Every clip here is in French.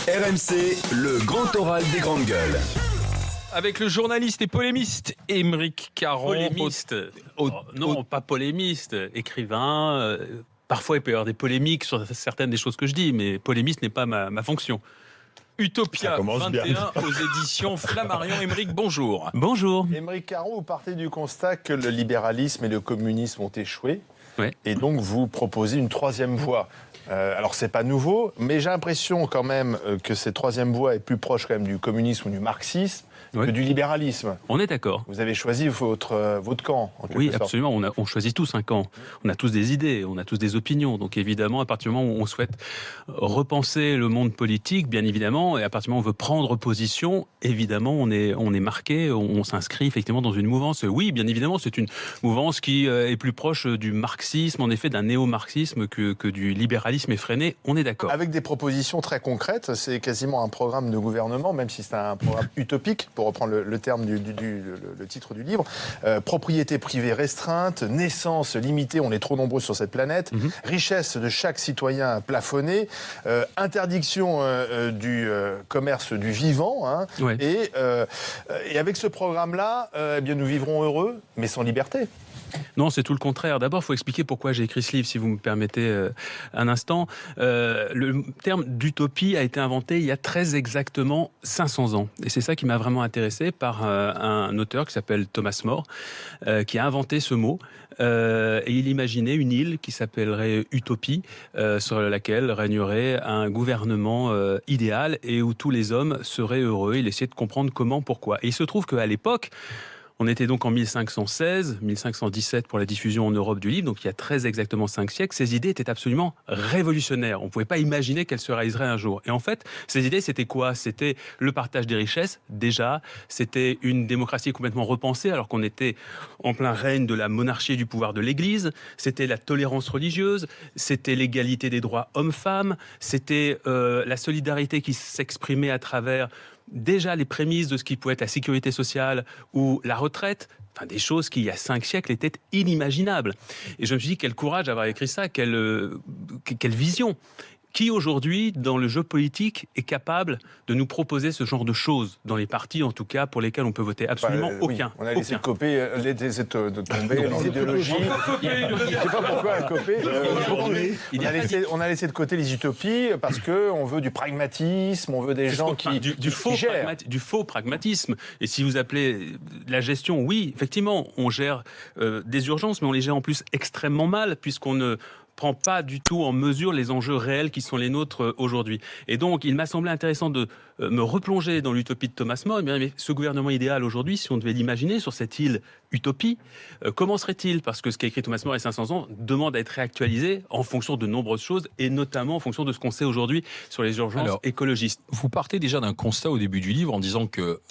RMC, le grand oral des grandes gueules. Avec le journaliste et polémiste Émeric Caron. Polémiste Non, pas polémiste, écrivain. Parfois, il peut y avoir des polémiques sur certaines des choses que je dis, mais polémiste n'est pas ma fonction. Utopia 21 bien. Aux éditions Flammarion. Émeric, bonjour. Bonjour. Émeric Caron, vous partez du constat que le libéralisme et le communisme ont échoué. Ouais. Et donc, vous proposez une troisième voie. Alors, c'est pas nouveau, mais j'ai l'impression quand même que cette troisième voie est plus proche quand même du communisme ou du marxisme que du libéralisme. On est d'accord. Vous avez choisi votre camp, en quelque Oui, sorte. absolument. On choisit tous un camp. On a tous des idées, on a tous des opinions. Donc évidemment, à partir du moment où on souhaite repenser le monde politique, bien évidemment, et à partir du moment où on veut prendre position, évidemment, on est marqué, on s'inscrit effectivement dans une mouvance. Oui, bien évidemment, c'est une mouvance qui est plus proche du marxisme, en effet, d'un néo-marxisme que du libéralisme effréné. On est d'accord. Avec des propositions très concrètes, c'est quasiment un programme de gouvernement, même si c'est un programme utopique, pour reprendre le terme le titre du livre. Propriété privée restreinte, naissance limitée, on est trop nombreux sur cette planète, richesse de chaque citoyen plafonnée, interdiction du commerce du vivant, hein, Ouais. et avec ce programme-là, eh bien, nous vivrons heureux, mais sans liberté. Non, c'est tout le contraire. D'abord, il faut expliquer pourquoi j'ai écrit ce livre, si vous me permettez un instant. Le terme d'utopie a été inventé il y a très exactement 500 ans. Et c'est ça qui m'a vraiment intéressé par un auteur qui s'appelle Thomas More, qui a inventé ce mot. Et il imaginait une île qui s'appellerait Utopie, sur laquelle régnerait un gouvernement idéal et où tous les hommes seraient heureux. Il essayait de comprendre comment, pourquoi. Et il se trouve qu'à l'époque, on était donc en 1516, 1517 pour la diffusion en Europe du livre, donc il y a très exactement 5 siècles. Ces idées étaient absolument révolutionnaires. On ne pouvait pas imaginer qu'elles se réaliseraient un jour. Et en fait, ces idées, c'était quoi ? C'était le partage des richesses, déjà. C'était une démocratie complètement repensée, alors qu'on était en plein règne de la monarchie et du pouvoir de l'Église. C'était la tolérance religieuse. C'était l'égalité des droits hommes-femmes. C'était la solidarité qui s'exprimait à travers déjà les prémices de ce qui pouvait être la sécurité sociale ou la retraite, enfin des choses qui, il y a 5 siècles, étaient inimaginables. Et je me suis dit, quel courage d'avoir écrit ça, quelle vision. Qui aujourd'hui, dans le jeu politique, est capable de nous proposer ce genre de choses, dans les partis en tout cas, pour lesquels on peut voter absolument aucun. Oui, on a laissé de tomber les idéologies. Je ne sais pas pourquoi coper. On a laissé de côté les utopies parce qu'on veut du pragmatisme, on veut des gens qui gèrent. Du faux pragmatisme. Et si vous appelez la gestion, oui, effectivement, on gère des urgences, mais on les gère en plus extrêmement mal, puisqu'on ne prend pas du tout en mesure les enjeux réels qui sont les nôtres aujourd'hui. Et donc, il m'a semblé intéressant de me replonger dans l'utopie de Thomas More. Mais ce gouvernement idéal aujourd'hui, si on devait l'imaginer sur cette île utopie, comment serait-il ? Parce que ce qu'a écrit Thomas More il y a 500 ans demande à être réactualisé en fonction de nombreuses choses, et notamment en fonction de ce qu'on sait aujourd'hui sur les urgences écologistes. Vous partez déjà d'un constat au début du livre en disant que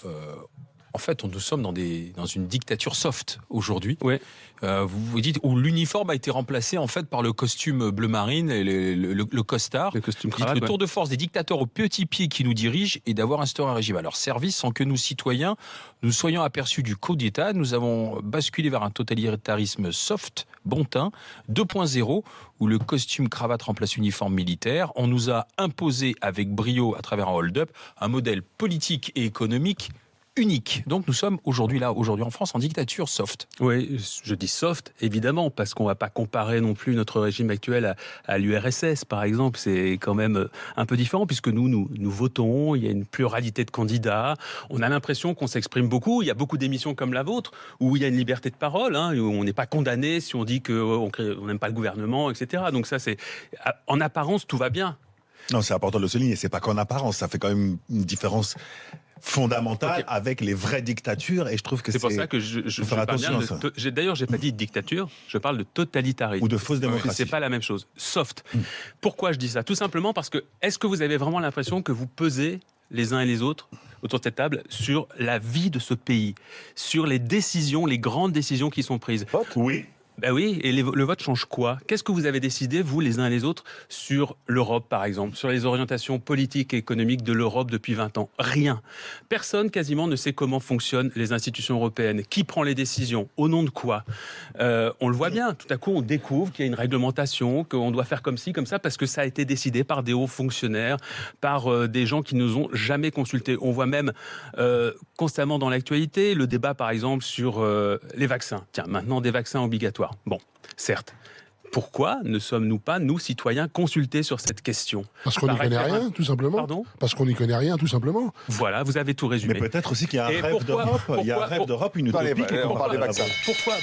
en fait, nous sommes dans une dictature soft aujourd'hui. Ouais. Vous dites où l'uniforme a été remplacé en fait par le costume bleu marine et le costard. Le costume cravate, le tour de force des dictateurs au petit pied qui nous dirigent et d'avoir instauré un régime à leur service sans que nous, citoyens, nous soyons aperçus du coup d'État. Nous avons basculé vers un totalitarisme soft, bon teint, 2.0, où le costume cravate remplace l'uniforme militaire. On nous a imposé avec brio, à travers un hold-up, un modèle politique et économique unique. Donc nous sommes aujourd'hui en France, en dictature soft. Oui, je dis soft, évidemment, parce qu'on ne va pas comparer non plus notre régime actuel à l'URSS, par exemple. C'est quand même un peu différent, puisque nous votons, il y a une pluralité de candidats, on a l'impression qu'on s'exprime beaucoup, il y a beaucoup d'émissions comme la vôtre, où il y a une liberté de parole, où on n'est pas condamné si on dit qu'on n'aime pas le gouvernement, etc. Donc ça, en apparence, tout va bien. Non, c'est important de le souligner, c'est pas qu'en apparence, ça fait quand même une différence fondamentale avec les vraies dictatures, et je trouve que c'est pour ça que je parle bien de d'ailleurs, j'ai pas dit dictature, je parle de totalitarisme ou de fausse démocratie. C'est pas la même chose. Soft. Pourquoi je dis ça ? Tout simplement parce que est-ce que vous avez vraiment l'impression que vous pesez les uns et les autres autour de cette table sur la vie de ce pays, sur les décisions, les grandes décisions qui sont prises ? Oui. Ben oui, et le vote change quoi? Qu'est-ce que vous avez décidé, vous, les uns et les autres, sur l'Europe, par exemple, sur les orientations politiques et économiques de l'Europe depuis 20 ans? Rien. Personne, quasiment, ne sait comment fonctionnent les institutions européennes. Qui prend les décisions? Au nom de quoi? On le voit bien. Tout à coup, on découvre qu'il y a une réglementation, qu'on doit faire comme ci, comme ça, parce que ça a été décidé par des hauts fonctionnaires, par des gens qui nous ont jamais consultés. On voit même constamment dans l'actualité le débat, par exemple, sur les vaccins. Tiens, maintenant, des vaccins obligatoires. Bon, certes. Pourquoi ne sommes-nous pas, nous, citoyens, consultés sur cette question? Parce qu'on n'y connaît rien, tout simplement. Pardon? Parce qu'on n'y connaît rien, tout simplement. Voilà, vous avez tout résumé. Mais peut-être aussi qu'il y a un Et rêve d'Europe. Il y a un rêve d'Europe, une utopie. On parle des vaccins.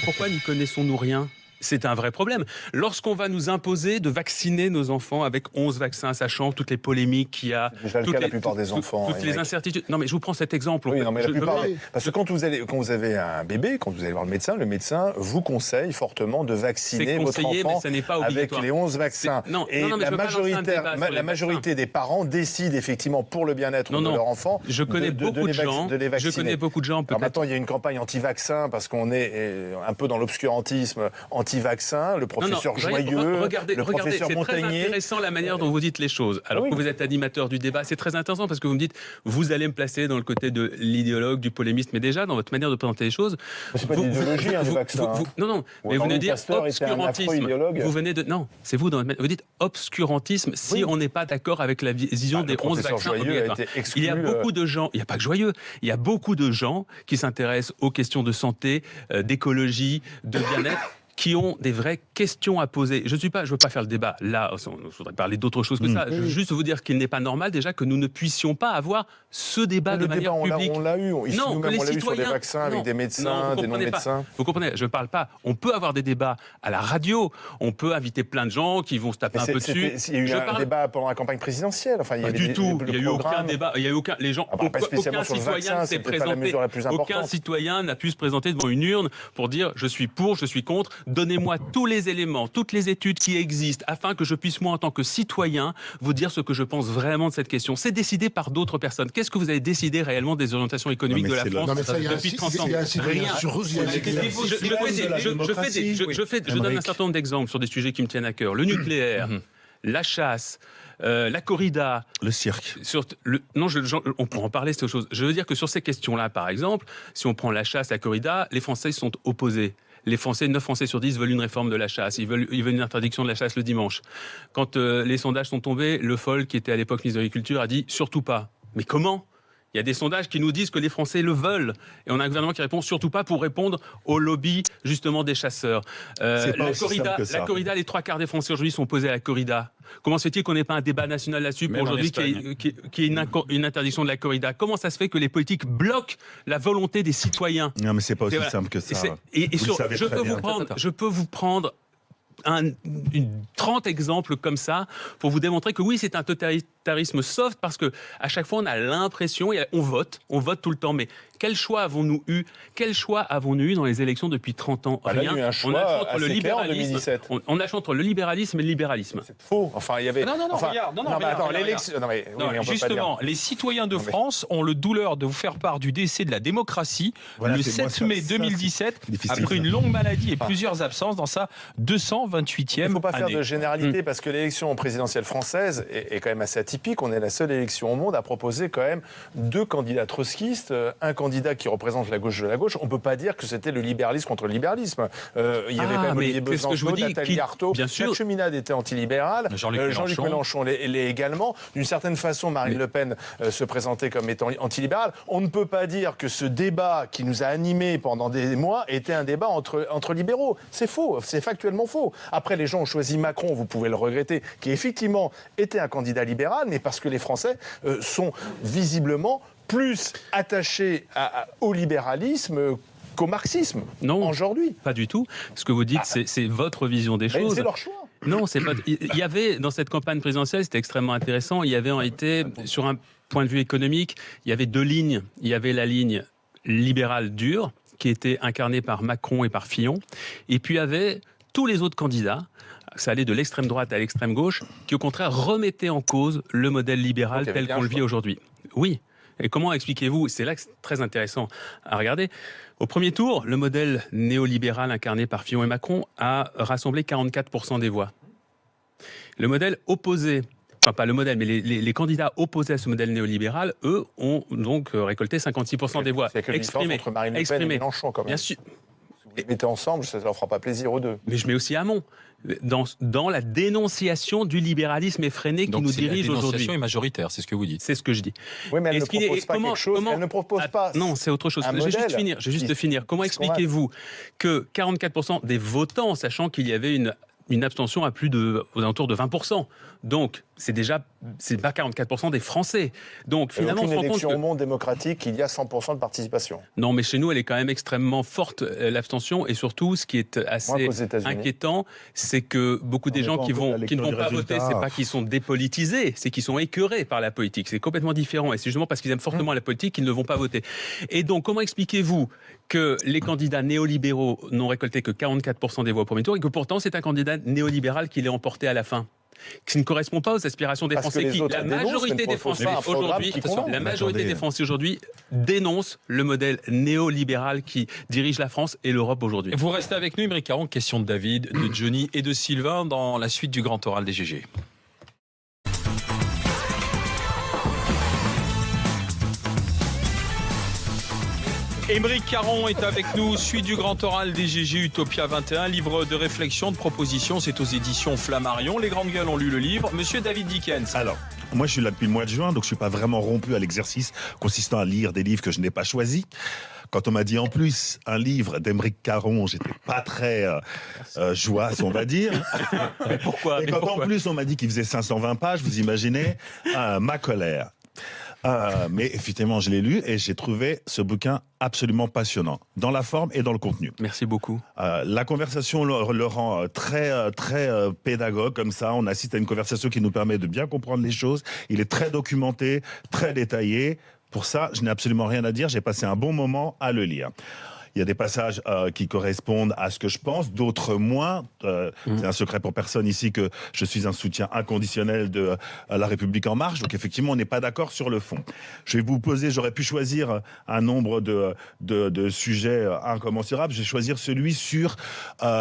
Pourquoi n'y connaissons-nous rien? C'est un vrai problème. Lorsqu'on va nous imposer de vacciner nos enfants avec 11 vaccins, sachant toutes les polémiques qu'il y a, C'est déjà le cas la plupart des enfants. toutes les incertitudes. Non, mais je vous prends cet exemple. Oui, non, mais la plupart. Oui. Parce que quand vous avez un bébé, quand vous allez voir le médecin vous conseille fortement de vacciner C'est votre conseillé, enfant mais ça n'est pas avec obligatoire. les 11 vaccins. Non, et non, mais la je veux pas lancer un débat sur les majorité des parents décident effectivement pour le bien-être de leur enfant Je connais beaucoup de gens. de les vacciner. Je connais beaucoup de gens. Alors Peut-être. maintenant, il y a une campagne anti-vaccin parce qu'on est un peu dans l'obscurantisme anti-vaccin. Le professeur Joyeux, regardez, le professeur c'est très Montagnier. intéressant la manière dont vous dites les choses. Alors Oui. que vous êtes animateur du débat, c'est très intéressant parce que vous me dites, vous allez me placer dans le côté de l'idéologue, du polémiste, mais déjà dans votre manière de présenter les choses. C'est pas l'idéologie, les vaccins. Non, mais vous venez de dire obscurantisme. Vous venez de non, c'est vous dans votre, vous dites obscurantisme si on n'est pas d'accord avec la vision des 11 vaccins obligatoires. Il y a beaucoup de gens, il n'y a pas que Joyeux, il y a beaucoup de gens qui s'intéressent aux questions de santé, d'écologie, de bien-être, qui ont des vraies questions à poser. Je ne veux pas faire le débat. Là, il faudrait parler d'autre chose que ça. Je veux juste vous dire qu'il n'est pas normal déjà que nous ne puissions pas avoir ce débat de manière publique. On l'a eu. Ici, Non, nous-mêmes, les on l'a eu sur les citoyens- vaccins avec non, des médecins, non, vous des comprenez pas. non-médecins. Vous comprenez, je ne parle pas. On peut avoir des débats à la radio. On peut inviter plein de gens qui vont se taper un peu dessus. Il y a eu un débat pendant la campagne présidentielle. Enfin, il y Pas avait du tout. le Il n'y a eu aucun programme. débat. Il y a eu aucun. Les gens. Pas spécialement Aucun sur le citoyen vaccin, ne s'est c'est peut-être pas la présenté. mesure la plus Aucun importante. citoyen n'a pu se présenter devant une urne pour dire je suis pour, je suis contre. Donnez-moi tous les éléments, toutes les études qui existent, afin que je puisse moi en tant que citoyen vous dire ce que je pense vraiment de cette question. C'est décidé par d'autres personnes. Qu'est-ce que vous avez décidé réellement des orientations économiques Non, mais de la c'est France Non, mais ça, il y a un depuis 30 ans? il y a un citoyen Rien. sur eux, il y a un citoyen. Je donne un certain nombre d'exemples sur des sujets qui me tiennent à cœur. Le nucléaire, la chasse, la corrida. Le cirque. On pourra en parler, c'est autre chose. Je veux dire que sur ces questions-là, par exemple, si on prend la chasse, la corrida, les Français sont opposés. Les Français, 9 Français sur 10 veulent une réforme de la chasse. Ils veulent une interdiction de la chasse le dimanche. Quand les sondages sont tombés, Le Foll, qui était à l'époque ministre de l'Agriculture, a dit surtout pas. Mais comment ? Il y a des sondages qui nous disent que les Français le veulent. Et on a un gouvernement qui répond surtout pas pour répondre au lobby, justement, des chasseurs. C'est pas aussi simple que ça. La corrida, les 3/4 des Français aujourd'hui sont opposés à la corrida. Comment se fait-il qu'on n'ait pas un débat national là-dessus pour Même en aujourd'hui Espagne. qui est une interdiction de la corrida? Comment ça se fait que les politiques bloquent la volonté des citoyens? Non, mais c'est pas aussi Voilà. simple que ça. Et Vous le savez je très peux bien. vous prendre 30 exemples comme ça pour vous démontrer que oui, c'est un totalitarisme soft parce que à chaque fois on a l'impression, on vote tout le temps, mais quel choix avons-nous eu dans les élections depuis 30 ans? Bah là, Rien. il y a eu un choix assez clair en 2017. On a choisi entre le libéralisme et le libéralisme. C'est faux. Enfin, il y avait. Non, enfin, regarde, mais attends, regarde. l'élection. Non, mais, oui, Non, mais on peut pas justement, dire. les citoyens de Non, mais- France ont le douleur de vous faire part du décès de la démocratie Voilà, le c'est moi, 7 ça, mai ça, 2017, c'est difficile, après ça. une longue maladie et plusieurs absences dans sa Il 228e ne faut pas faire année. de généralité parce que l'élection présidentielle française est quand même assez atypique. On est la seule élection au monde à proposer quand même 2 candidats trotskistes, un candidat qui représente la gauche de la gauche. On ne peut pas dire que c'était le libéralisme contre le libéralisme. Il y avait quand même mais Olivier qu'est-ce que je vous Besancenot, dis Nathalie Arthaud. bien sûr. Jacques Cheminade était antilibéral. Jean-Luc Mélenchon l'est également. D'une certaine façon, Marine Le Pen se présentait comme étant antilibérale. On ne peut pas dire que ce débat qui nous a animés pendant des mois était un débat entre libéraux. C'est faux, c'est factuellement faux. Après, les gens ont choisi Macron, vous pouvez le regretter, qui effectivement était un candidat libéral, mais parce que les Français sont visiblement plus attachés au libéralisme qu'au marxisme Non. aujourd'hui. Pas du tout. Ce que vous dites, c'est votre vision des Mais choses. c'est leur choix. Non, c'est pas. Il y avait dans cette campagne présidentielle, c'était extrêmement intéressant. Il y avait en réalité, sur un point de vue économique, il y avait 2 lignes. Il y avait la ligne libérale dure, qui était incarnée par Macron et par Fillon, et puis il y avait tous les autres candidats. Ça allait de l'extrême droite à l'extrême gauche, qui au contraire remettaient en cause le modèle libéral Donc, il y avait tel bien qu'on un le vit choix. aujourd'hui. Oui. Et comment expliquez-vous, c'est là que c'est très intéressant à regarder, au premier tour, le modèle néolibéral incarné par Fillon et Macron a rassemblé 44% des voix. Le modèle opposé, enfin pas le modèle, mais les candidats opposés à ce modèle néolibéral, eux, ont donc récolté 56% des voix. C'est que la différence entre Marine Le Pen et Mélenchon, quand même. Bien sûr. Si vous les mettez ensemble, ça ne leur fera pas plaisir aux deux. Mais je mets aussi Hamon dans la dénonciation du libéralisme effréné qui nous dirige aujourd'hui. La dénonciation est majoritaire, c'est ce que vous dites. C'est ce que je dis. Oui, mais elle ne propose pas quelque chose. Elle ne propose pas. Non, c'est autre chose. Je vais juste finir. Comment expliquez-vous que 44% des votants, sachant qu'il y avait une abstention aux alentours de 20%. Donc, c'est pas 44% des Français. Donc, finalement, on se rend compte élection au monde démocratique, il y a 100% de participation. Non, mais chez nous, elle est quand même extrêmement forte, l'abstention. Et surtout, ce qui est assez inquiétant, c'est que beaucoup des gens qui ne vont pas voter, c'est pas qu'ils sont dépolitisés, c'est qu'ils sont écœurés par la politique. C'est complètement différent. Et c'est justement parce qu'ils aiment fortement la politique qu'ils ne vont pas voter. Et donc, comment expliquez-vous que les candidats néolibéraux n'ont récolté que 44% des voix au premier tour et que pourtant, c'est un candidat néolibéral qui l'est emporté à la fin, qui ne correspond pas aux aspirations des Français. La majorité des Français aujourd'hui dénoncent le modèle néolibéral qui dirige la France et l'Europe aujourd'hui. Vous restez avec nous, Émeric Caron. Question de David, de Johnny et de Sylvain dans la suite du Grand Oral des GG. Émeric Caron est avec nous, suite du Grand Oral des GG Utopia 21, livre de réflexion, de propositions, c'est aux éditions Flammarion. Les grandes gueules ont lu le livre. Monsieur David Dickens. Alors, moi je suis là depuis le mois de juin, donc je ne suis pas vraiment rompu à l'exercice consistant à lire des livres que je n'ai pas choisis. Quand on m'a dit en plus un livre d'Émeric Caron, j'étais pas très joyeuse, on va dire. Mais pourquoi ? Et quand en plus on m'a dit qu'il faisait 520 pages, vous imaginez ma colère. Mais effectivement, je l'ai lu et j'ai trouvé ce bouquin absolument passionnant, dans la forme et dans le contenu. Merci beaucoup. La conversation le rend très pédagogue, comme ça. On assiste à une conversation qui nous permet de bien comprendre les choses. Il est très documenté, très détaillé. Pour ça, je n'ai absolument rien à dire. J'ai passé un bon moment à le lire. Il y a des passages qui correspondent à ce que je pense, d'autres moins. C'est un secret pour personne ici que je suis un soutien inconditionnel de La République En Marche. Donc effectivement, on n'est pas d'accord sur le fond. Je vais vous poser, j'aurais pu choisir un nombre de sujets incommensurables. Je vais choisir celui sur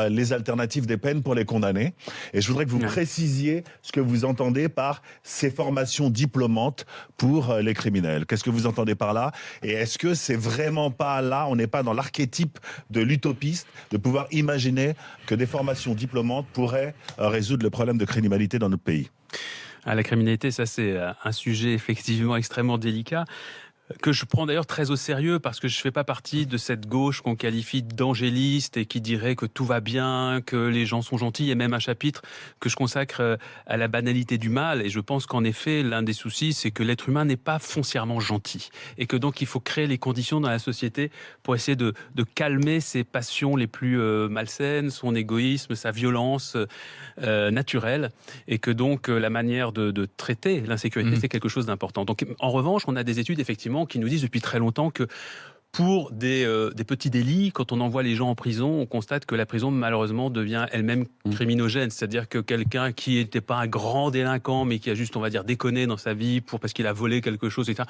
les alternatives des peines pour les condamnés. Et je voudrais que vous précisiez ce que vous entendez par ces formations diplômantes pour les criminels. Qu'est-ce que vous entendez par là? Et est-ce que c'est vraiment pas là, on n'est pas dans l'archétype de l'utopiste, de pouvoir imaginer que des formations diplômantes pourraient résoudre le problème de criminalité dans notre pays? La criminalité, ça c'est un sujet effectivement extrêmement délicat, que je prends d'ailleurs très au sérieux parce que je ne fais pas partie de cette gauche qu'on qualifie d'angéliste et qui dirait que tout va bien, que les gens sont gentils. Il y a même un chapitre que je consacre à la banalité du mal et je pense qu'en effet, l'un des soucis, c'est que l'être humain n'est pas foncièrement gentil et que donc il faut créer les conditions dans la société pour essayer de calmer ses passions les plus malsaines, son égoïsme, sa violence naturelle et que donc la manière de traiter l'insécurité, c'est quelque chose d'important. Donc en revanche, on a des études effectivement qui nous disent depuis très longtemps que pour des petits délits, quand on envoie les gens en prison, on constate que la prison, malheureusement, devient elle-même criminogène. C'est-à-dire que quelqu'un qui n'était pas un grand délinquant, mais qui a juste, on va dire, déconné dans sa vie parce qu'il a volé quelque chose, etc.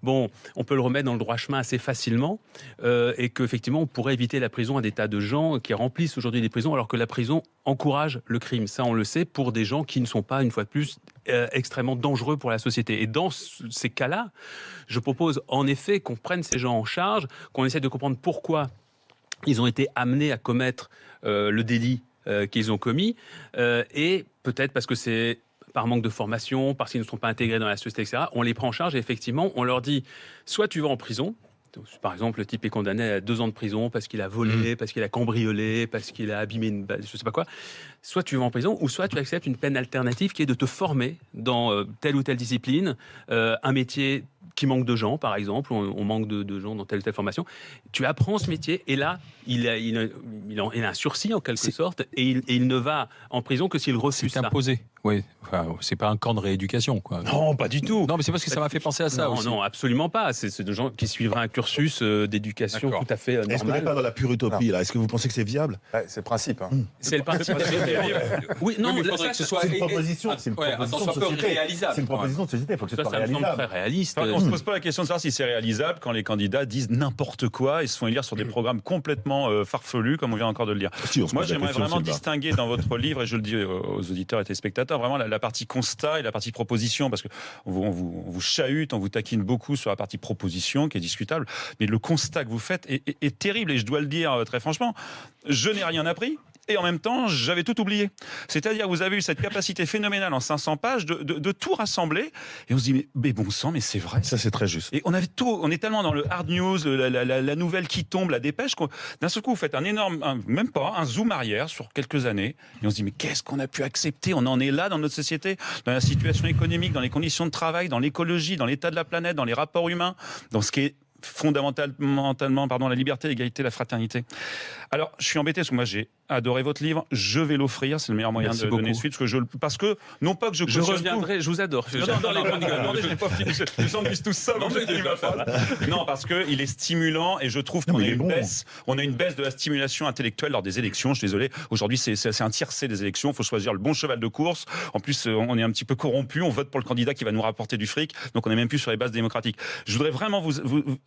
Bon, on peut le remettre dans le droit chemin assez facilement et qu'effectivement, on pourrait éviter la prison à des tas de gens qui remplissent aujourd'hui des prisons, alors que la prison encourage le crime. Ça, on le sait, pour des gens qui ne sont pas, une fois de plus, extrêmement dangereux pour la société. Et dans ces cas-là, je propose en effet qu'on prenne ces gens en charge, qu'on essaie de comprendre pourquoi ils ont été amenés à commettre le délit qu'ils ont commis, et peut-être parce que c'est par manque de formation, parce qu'ils ne sont pas intégrés dans la société, etc. On les prend en charge et effectivement, on leur dit, soit tu vas en prison. Par exemple, le type est condamné à 2 ans de prison parce qu'il a volé, parce qu'il a cambriolé, parce qu'il a abîmé une base, je sais pas quoi. Soit tu vas en prison, ou soit tu acceptes une peine alternative qui est de te former dans telle ou telle discipline, un métier qui manque de gens, par exemple, on manque de gens dans telle ou telle formation. Tu apprends ce métier et là, il a un sursis en quelque sorte et il ne va en prison que s'il refuse ça. C'est imposé. Oui, enfin, c'est pas un camp de rééducation, quoi. Non, pas du tout. Non, mais c'est parce que ça m'a fait penser à ça Non, aussi. non, absolument pas. C'est des gens qui suivraient un cursus d'éducation D'accord. tout à fait Est-ce qu'on n'est normal. pas dans la pure utopie, là? Est-ce que vous pensez que c'est viable? Ouais, c'est le principe. Hein. C'est le principe. Oui, non, Oui, mais il là, faudrait ça, que ce soit C'est une proposition, c'est une ouais, proposition attention, de un peu société. réalisable. C'est une proposition de société, il faut que ce ça soit me semble très réalisable. réaliste. Enfin, on ne se pose pas la question de savoir si c'est réalisable quand les candidats disent n'importe quoi et se font élire sur des programmes complètement farfelus, comme on vient encore de le dire. Si, on se Moi, pose la j'aimerais question, vraiment Sylvain. distinguer dans votre livre, et je le dis aux auditeurs et téléspectateurs, vraiment la partie constat et la partie proposition, parce qu'on vous chahute, on vous taquine beaucoup sur la partie proposition, qui est discutable, mais le constat que vous faites est terrible, et je dois le dire très franchement, je n'ai rien appris. Et en même temps, j'avais tout oublié. C'est-à-dire, vous avez eu cette capacité phénoménale en 500 pages de tout rassembler. Et on se dit, mais bon sang, mais c'est vrai. Ça, c'est très juste. Et on avait tout, on est tellement dans le hard news, la nouvelle qui tombe, la dépêche, d'un seul coup, vous faites même pas, un zoom arrière sur quelques années. Et on se dit, mais qu'est-ce qu'on a pu accepter? On en est là dans notre société, dans la situation économique, dans les conditions de travail, dans l'écologie, dans l'état de la planète, dans les rapports humains, dans ce qui est fondamentalement, la liberté, l'égalité, la fraternité. Alors, je suis embêté parce que moi, j'ai adoré votre livre. Je vais l'offrir. C'est le meilleur moyen Merci de donner beaucoup. suite. Parce que, non pas que je Je cautionne reviendrai, je vous adore. tout. Attendez, je n'ai pas fini. Les gens disent tout ça. Non, parce qu'il est stimulant et je trouve qu'on a une baisse. On a une baisse de la stimulation intellectuelle lors des élections. Je suis désolé. Aujourd'hui, c'est un tiercé des élections. Il faut choisir le bon cheval de course. En plus, on est un petit peu corrompu. On vote pour le candidat qui va nous rapporter du fric. Donc, on n'est même plus sur les bases démocratiques. Je voudrais vraiment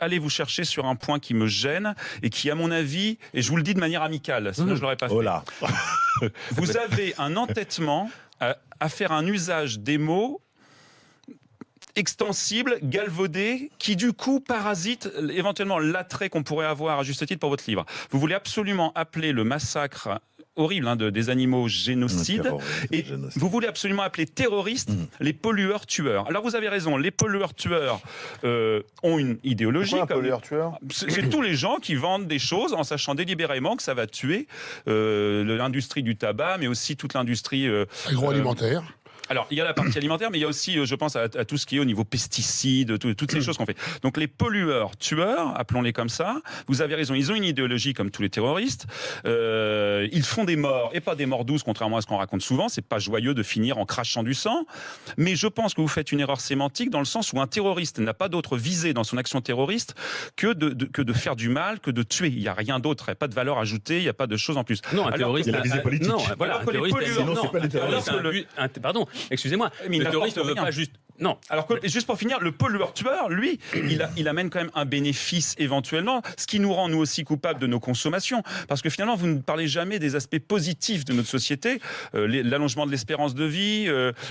aller vous chercher sur un point qui me gêne et qui, à mon avis, et je vous le dis de manière amicale, sinon je l'aurais pas fait. Oh là. Vous avez un entêtement à faire un usage des mots extensible, galvaudé, qui du coup parasite éventuellement l'attrait qu'on pourrait avoir à juste titre pour votre livre. Vous voulez absolument appeler le massacre horrible des animaux génocide, et vous voulez absolument appeler terroristes les pollueurs-tueurs. Alors vous avez raison, les pollueurs-tueurs ont une idéologie. Pourquoi un pollueur-tueur? C'est tous les gens qui vendent des choses en sachant délibérément que ça va tuer l'industrie du tabac, mais aussi toute l'industrie Agroalimentaire. Alors, il y a la partie alimentaire, mais il y a aussi, je pense, à tout ce qui est au niveau pesticides, toutes ces choses qu'on fait. Donc, les pollueurs-tueurs, appelons-les comme ça, vous avez raison, ils ont une idéologie comme tous les terroristes. Ils font des morts, et pas des morts douces, contrairement à ce qu'on raconte souvent. C'est pas joyeux de finir en crachant du sang. Mais je pense que vous faites une erreur sémantique dans le sens où un terroriste n'a pas d'autre visée dans son action terroriste que de faire du mal, que de tuer. Il n'y a rien d'autre, il n'y a pas de valeur ajoutée, il n'y a pas de choses en plus. Non, un terroriste. il y a la visée politique. Non, voilà, Alors un que les terroriste. pollueurs, sinon, c'est pas des terroristes. Pardon, excusez-moi. Mais il Le terroriste ne n'apporte veut rien. pas juste. Non. Alors que, juste pour finir, le pollueur-tueur, lui, il amène quand même un bénéfice éventuellement, ce qui nous rend nous aussi coupables de nos consommations. Parce que finalement, vous ne parlez jamais des aspects positifs de notre société, l'allongement de l'espérance de vie,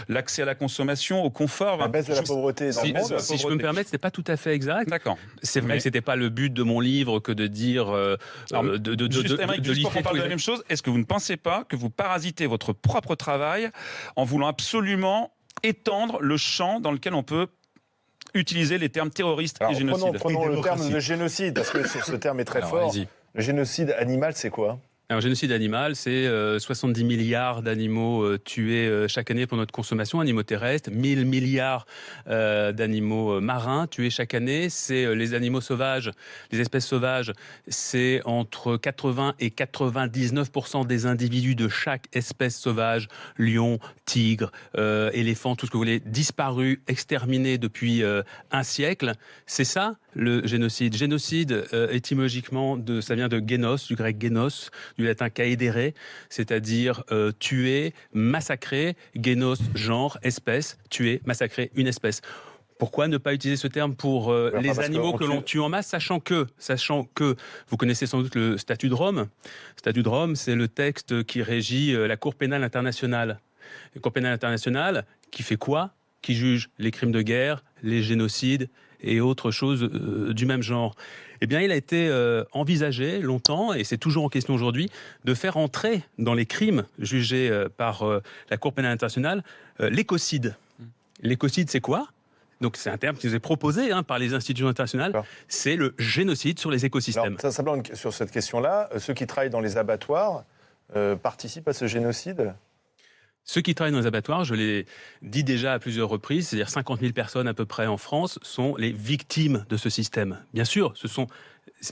l'accès à la consommation, au confort. La baisse de la pauvreté dans le monde. Si je peux me permettre, c'est pas tout à fait exact. D'accord. C'est vrai Mais- que c'était pas le but de mon livre que de dire Alors, juste pour qu'on lister parle de la même chose, est-ce que vous ne pensez pas que vous parasitez votre propre travail en voulant absolument étendre le champ dans lequel on peut utiliser les termes terroristes Alors, et génocide? prenons Et le terme démocratie. de génocide, parce que ce terme est très Alors, fort. allez-y. Le génocide animal, c'est quoi? Un génocide animal, c'est 70 milliards d'animaux tués chaque année pour notre consommation, animaux terrestres, 1000 milliards d'animaux marins tués chaque année. C'est les animaux sauvages, les espèces sauvages, c'est entre 80 et 99% des individus de chaque espèce sauvage, lion, tigre, éléphant, tout ce que vous voulez, disparus, exterminés depuis un siècle. C'est ça le génocide. Génocide, étymologiquement, ça vient de génos, du grec génos, du latin caedere, c'est-à-dire tuer, massacrer, génos, genre, espèce, tuer, massacrer une espèce. Pourquoi ne pas utiliser ce terme pour les parce animaux qu'on que l'on tue- tue en masse, sachant que vous connaissez sans doute le statut de Rome. Le statut de Rome, c'est le texte qui régit la Cour pénale internationale. La Cour pénale internationale, qui fait quoi? Qui juge les crimes de guerre, les génocides et autres choses du même genre. Eh bien, il a été envisagé longtemps, et c'est toujours en question aujourd'hui, de faire entrer dans les crimes jugés par la Cour pénale internationale l'écocide. L'écocide, c'est quoi? Donc, c'est un terme qui nous est proposé par les institutions internationales. D'accord. C'est le génocide sur les écosystèmes. Alors, simplement sur cette question-là, ceux qui travaillent dans les abattoirs participent à ce génocide? Ceux qui travaillent dans les abattoirs, je l'ai dit déjà à plusieurs reprises, c'est-à-dire 50 000 personnes à peu près en France, sont les victimes de ce système. Bien sûr, ce sont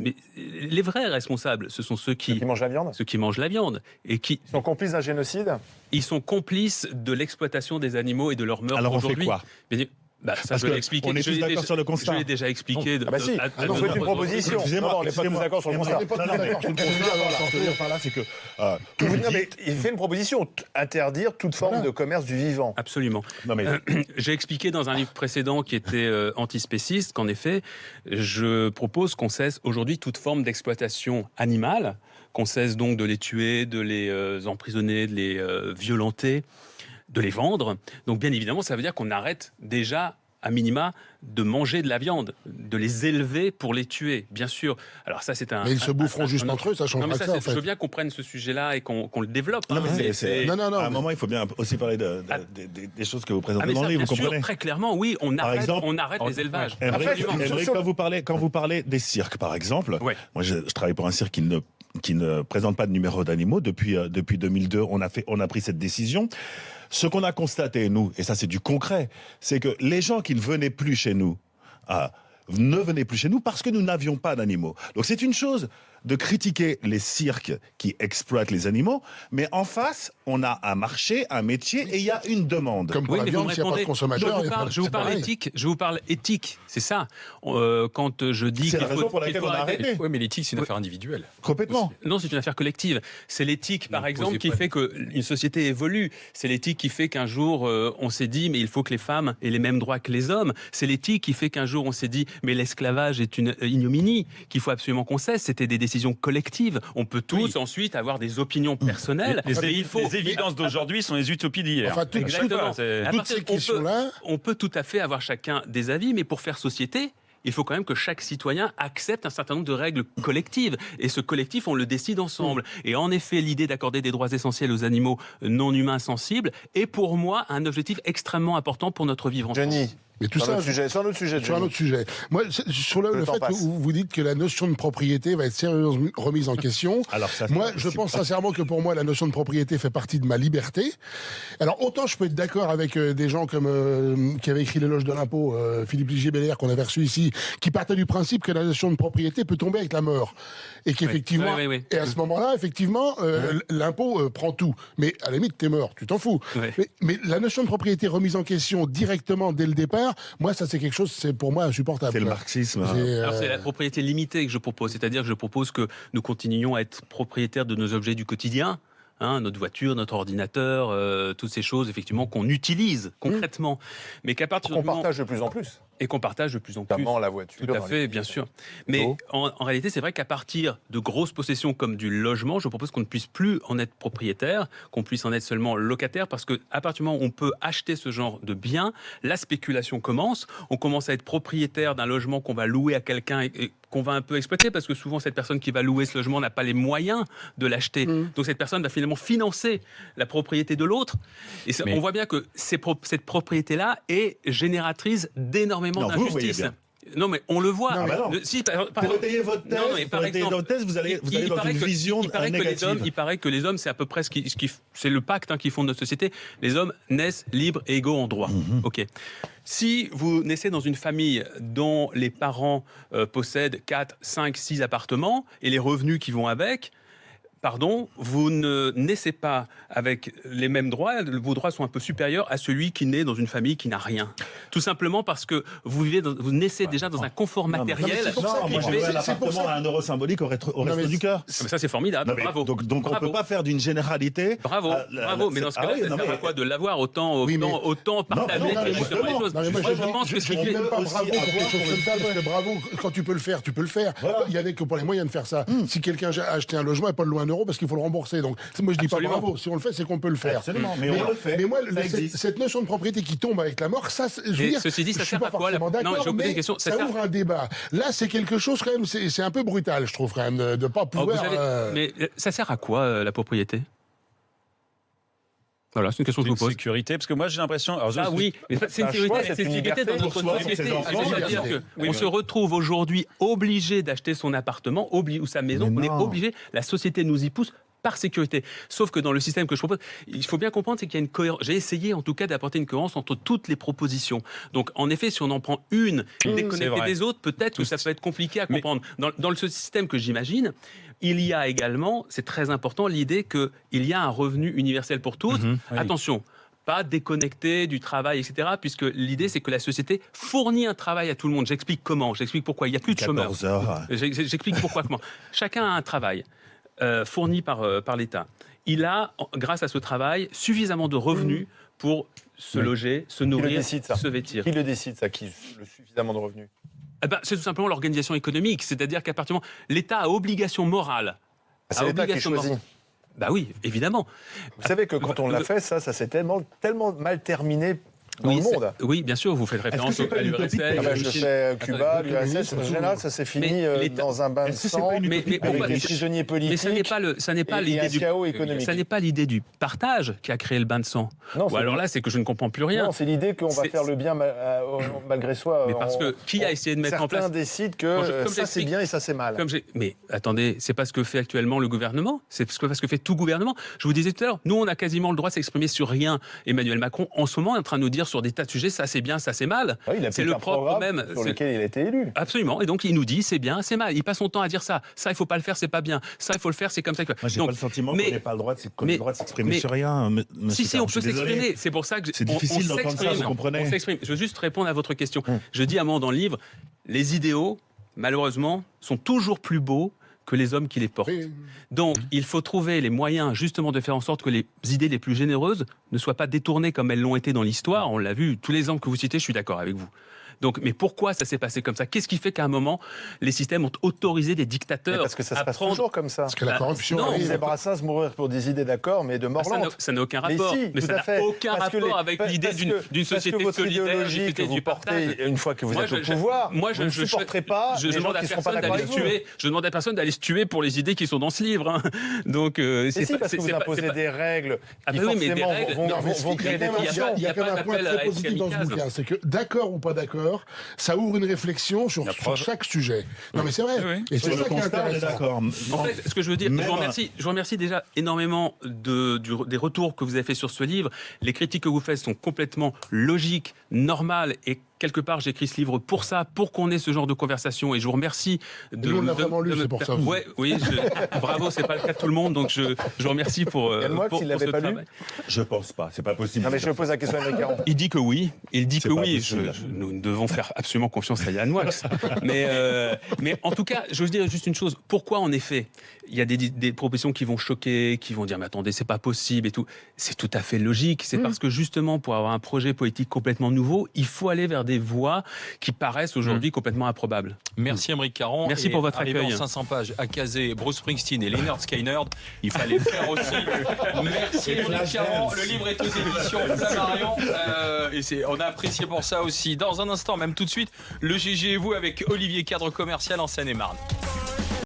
mais les vrais responsables, ce sont ceux Qui mangent la viande. ceux qui mangent la viande et qui Ils sont complices d'un génocide. ils sont complices de l'exploitation des animaux et de leur meurtre Alors on fait aujourd'hui. quoi? Mais, bah, ça, Parce je vais que l'expliquer. on est Je tous l'ai d'accord déjà- sur le constat. Je l'ai déjà expliqué. Ah bah si, à vous de faites une nombreuses proposition. reprises. Non, on n'est pas tous d'accord sur le constat. On n'est pas tous d'accord sur le constat. Ce que je veux dire par là, c'est que Non, mais il fait une proposition, interdire toute forme de commerce du vivant. Absolument. non mais J'ai expliqué dans un livre précédent qui était antispéciste qu'en effet, je propose qu'on cesse aujourd'hui toute forme d'exploitation animale, qu'on cesse donc de les tuer, de les emprisonner, de les violenter, de les vendre. Donc bien évidemment, ça veut dire qu'on arrête déjà à minima, de manger de la viande, de les élever pour les tuer, bien sûr. Alors ça, c'est un... Mais ils se boufferont juste entre eux, ça change Non, mais pas ça, que ça, en je fait. veux bien qu'on prenne ce sujet-là et qu'on le développe. Non, hein, mais mais Non, à un mais- moment, il faut bien aussi parler des choses que vous présentez mais dans ça, le livre, bien vous sûr, comprenez? très clairement, oui, on Par arrête, exemple, on arrête les élevages. Émeric, Absolument. quand vous parlez des cirques, par exemple, Ouais. moi je travaille pour un cirque qui ne présente pas de numéro d'animaux. Depuis 2002, on a pris cette décision. Ce qu'on a constaté, nous, et ça c'est du concret, c'est que les gens qui ne venaient plus chez nous, ne venaient plus chez nous parce que nous n'avions pas d'animaux. Donc c'est une chose de critiquer les cirques qui exploitent les animaux, mais en face, on a un marché, un métier, et il y a une demande. Comme pour Oui, la mais vous viande, me s'il n'y a pas de répondez, consommateur, il y a pas- je vous c'est parle pareil. éthique, je vous parle éthique, c'est ça. Quand je dis C'est qu'il la raison faut, pour qu'il laquelle faut on a arrêté. Oui, mais l'éthique, c'est une affaire individuelle. Complètement. Non, c'est une affaire collective. C'est l'éthique, par Ne exemple, posez qui pas fait qu'une société évolue. C'est l'éthique qui fait qu'un jour, on s'est dit, mais il faut que les femmes aient les mêmes droits que les hommes. C'est l'éthique qui fait qu'un jour, on s'est dit, mais l'esclavage est une ignominie, qu'il faut absolument qu'on cesse. C'était des décisions collectives. On peut tous ensuite avoir des opinions personnelles. mais il faut... Les évidences d'aujourd'hui sont les utopies d'hier. Enfin, tout- Exactement. C'est- À Toutes partir- ces questions-là, on peut tout à fait avoir chacun des avis, mais pour faire société, il faut quand même que chaque citoyen accepte un certain nombre de règles collectives. Et ce collectif, on le décide ensemble. Et en effet, l'idée d'accorder des droits essentiels aux animaux non humains sensibles est pour moi un objectif extrêmement important pour notre vivre ensemble. Johnny, mais tout sur un ça, autre sujet, sur un autre sujet. sur un Johnny. autre sujet. Moi, sur le temps fait que passe. vous dites que la notion de propriété va être sérieusement remise en question. Alors ça, Moi, c'est- je pense sincèrement que pour moi, la notion de propriété fait partie de ma liberté. Alors, autant je peux être d'accord avec des gens comme qui avaient écrit l'éloge de l'impôt, Philippe Ligier-Belair, qu'on avait reçu ici, qui partait du principe que la notion de propriété peut tomber avec la mort. Et qu'effectivement, Oui. et à ce moment-là, effectivement, l'impôt prend tout. Mais à la limite, t'es mort, tu t'en fous. Ouais. Mais la notion de propriété remise en question directement dès le départ, moi, ça, c'est quelque chose, c'est pour moi insupportable. C'est le marxisme. Alors c'est la propriété limitée que je propose, c'est-à-dire que je propose que nous continuions à être propriétaires de nos objets du quotidien, hein, notre voiture, notre ordinateur, toutes ces choses effectivement qu'on utilise concrètement, mais qu'à partir On du moment partage de plus en plus, et qu'on partage de plus en plus. notamment la voiture. Tout à dans fait, les- bien sûr. Mais Oh. en réalité, c'est vrai qu'à partir de grosses possessions comme du logement, je propose qu'on ne puisse plus en être propriétaire, qu'on puisse en être seulement locataire, parce que à partir du moment où on peut acheter ce genre de biens, la spéculation commence. On commence à être propriétaire d'un logement qu'on va louer à quelqu'un et qu'on va un peu exploiter, parce que souvent cette personne qui va louer ce logement n'a pas les moyens de l'acheter. Donc cette personne va finalement financer la propriété de l'autre. Et Mais- on voit bien que cette propriété-là est génératrice d'énormément Non, vous voyez d'injustices. bien. Non, mais on le voit. Non, mais- non. Si, Pour étayer votre thèse, non, mais par pour étayer exemple, votre thèse, vous allez dans paraît une que- vision il paraît que les négative. hommes, il paraît que les hommes, c'est à peu près c'est le pacte qui fonde notre société. Les hommes naissent libres et égaux en droit. Ok. Si vous naissez dans une famille dont les parents possèdent 4, 5, 6 appartements et les revenus qui vont avec, pardon, vous ne naissez pas avec les mêmes droits, vos droits sont un peu supérieurs à celui qui naît dans une famille qui n'a rien. Tout simplement parce que vous naissez déjà dans un confort Non, mais- matériel. c'est pour ça Non, que moi je j'ai vais- un c'est pour appartement ça- à €1 symbolique au Non, resto mais du cœur. Ah, mais ça, c'est formidable. Non, mais Bravo. donc on Bravo. peut pas faire d'une généralité. Bravo, bravo. Mais dans ce cas-là, ça sert à quoi de l'avoir autant, Oui, mais- autant partager non, mais justement les justement. choses. Non, mais moi, Moi, je je pense que ce je qui dis fait... même pas aussi bravo pour avoir quelque chose pour comme ça, parce que bravo, quand tu peux le faire, tu peux le faire. Voilà. Il y avait que pour les moyens de faire ça. Si quelqu'un a acheté un logement et pas le louer €, parce qu'il faut le rembourser. Donc, moi, je dis Absolument. pas bravo. Si on le fait, c'est qu'on peut le faire. Absolument, mais on le fait. Mais moi, Ça cette, existe. cette notion de propriété qui tombe avec la mort, ça, je veux Et dire, ceci dit, ça je suis sert pas à quoi, la- forcément Non, d'accord, je vais vous poser mais une question. Ça ça sert- ouvre un débat. Là, c'est quelque chose quand même, c'est un peu brutal, je trouve quand même, de pas Oh, vous pouvoir. savez, mais ça sert à quoi la propriété? Voilà, c'est une question que C'est je une vous pose. sécurité, parce que moi j'ai l'impression. alors, Ah oui, mais c'est une un sécurité, choix, c'est c'est une une sécurité dans liberté notre pour soi et société. ses enfants, C'est-à-dire bien sûr. qu'on se retrouve aujourd'hui obligé d'acheter son appartement ou sa maison. Mais On est non. obligé. La société nous y pousse par sécurité. Sauf que dans le système que je propose, il faut bien comprendre, c'est qu'il y a une cohérence. J'ai essayé en tout cas d'apporter une cohérence entre toutes les propositions. Donc en effet, si on en prend une déconnectée des autres, peut-être que ça peut être compliqué à comprendre. Dans ce système que j'imagine, il y a également, c'est très important, l'idée qu'il y a un revenu universel pour tous. Attention, pas déconnecté du travail, etc. Puisque l'idée, c'est que la société fournit un travail à tout le monde. J'explique comment, j'explique pourquoi. Il n'y a plus de chômeurs. 14 heures. J'explique pourquoi, comment. Chacun a un travail fourni par l'État. Il a, grâce à ce travail, suffisamment de revenus pour se loger, se nourrir, se vêtir. Qui le décide, ça, qui le suffisamment de revenus? C'est tout simplement l'organisation économique. C'est-à-dire qu'à partir du moment où l'État a obligation morale. C'est l'État qui choisit. Bah oui, évidemment. Vous savez que quand on l'a fait, ça s'est tellement mal terminé dans le monde. Oui, bien sûr, vous faites référence à l'URSS. Je sais, Cuba, l'URSS, en général, ça s'est fini dans un bain de sang, avec des prisonniers politiques. Mais ça n'est pas l'idée du chaos économique. Ça n'est pas l'idée du partage qui a créé le bain de sang. Non, ou alors là, c'est que je ne comprends plus rien. Non, c'est l'idée qu'on va faire le bien malgré soi. Mais parce que qui a essayé de mettre en place? Certains décident que ça c'est bien et ça c'est mal. Mais attendez, c'est pas ce que fait actuellement le gouvernement. C'est pas ce que fait tout gouvernement. Je vous disais tout à l'heure, nous on a quasiment le droit de s'exprimer sur rien. Emmanuel Macron, en ce moment, est en train de nous dire sur des tas de sujets, ça c'est bien, ça c'est mal. C'est le propre même sur lequel il a été élu. Absolument. Et donc il nous dit c'est bien, c'est mal. Il passe son temps à dire ça. Ça il faut pas le faire, c'est pas bien. Ça il faut le faire, c'est comme ça. Moi j'ai pas le sentiment qu'on n'ait pas le droit de s'exprimer sur rien. Si on peut s'exprimer. C'est pour ça que c'est difficile d'entendre ça. Vous comprenez? On s'exprime. Je veux juste répondre à votre question. Je dis à un moment dans le livre, les idéaux, malheureusement, sont toujours plus beaux que les hommes qui les portent. Donc, il faut trouver les moyens justement de faire en sorte que les idées les plus généreuses ne soient pas détournées comme elles l'ont été dans l'histoire. On l'a vu, tous les exemples que vous citez, je suis d'accord avec vous. Donc, mais pourquoi ça s'est passé comme ça? Qu'est-ce qui fait qu'à un moment, les systèmes ont autorisé des dictateurs? Parce que ça se passe toujours comme ça. Parce que la corruption... Non, disait Brassens, mourir pour des idées, d'accord, mais de mort lente. Ça n'a aucun rapport. Mais ça n'a aucun rapport avec l'idée d'une société solidaire, d'une société du partage. Une fois que vous êtes au pouvoir, vous ne supporterez pas les gens qui ne seront pas d'accord avec vous. Je demande à personne d'aller se tuer pour les idées qui sont dans ce livre. Donc, c'est parce que vous imposez des règles qui forcément vont créer des tensions. Il y a quand même un point très positif dans ce bouquin, c'est que d'accord ou pas d'accord, ça ouvre une réflexion sur chaque sujet. Non mais c'est vrai. Et c'est ça qui est intéressant. En fait, ce que je veux dire, je vous remercie déjà énormément des retours que vous avez fait sur ce livre. Les critiques que vous faites sont complètement logiques, normales et quelque part, j'écris ce livre pour ça, pour qu'on ait ce genre de conversation. Et je vous remercie de... Nous, on l'a vraiment lu, c'est pour ça. Oui, bravo, c'est pas le cas de tout le monde, donc je vous remercie pour ce l'avait pas travail. Lu. Je pense pas, c'est pas possible. Non, mais je pose la question à Émeric Caron. Il dit que oui, Possible. Nous devons faire absolument confiance à Yann Moix. mais en tout cas, je veux dire juste une chose. Pourquoi, en effet, il y a des propositions qui vont choquer, qui vont dire, mais attendez, c'est pas possible et tout. C'est tout à fait logique. C'est parce que justement, pour avoir un projet politique complètement nouveau, il faut aller vers des voies qui paraissent aujourd'hui complètement improbables. Merci Emeric Caron. Merci pour votre accueil. 500 pages à caser Bruce Springsteen et Leonard Skinner. Il fallait le faire aussi. Merci Emeric Caron. Le livre est aux éditions Flammarion. On a apprécié pour ça aussi. Dans un instant, même tout de suite, le GG et vous avec Olivier, cadre commercial en Seine-et-Marne.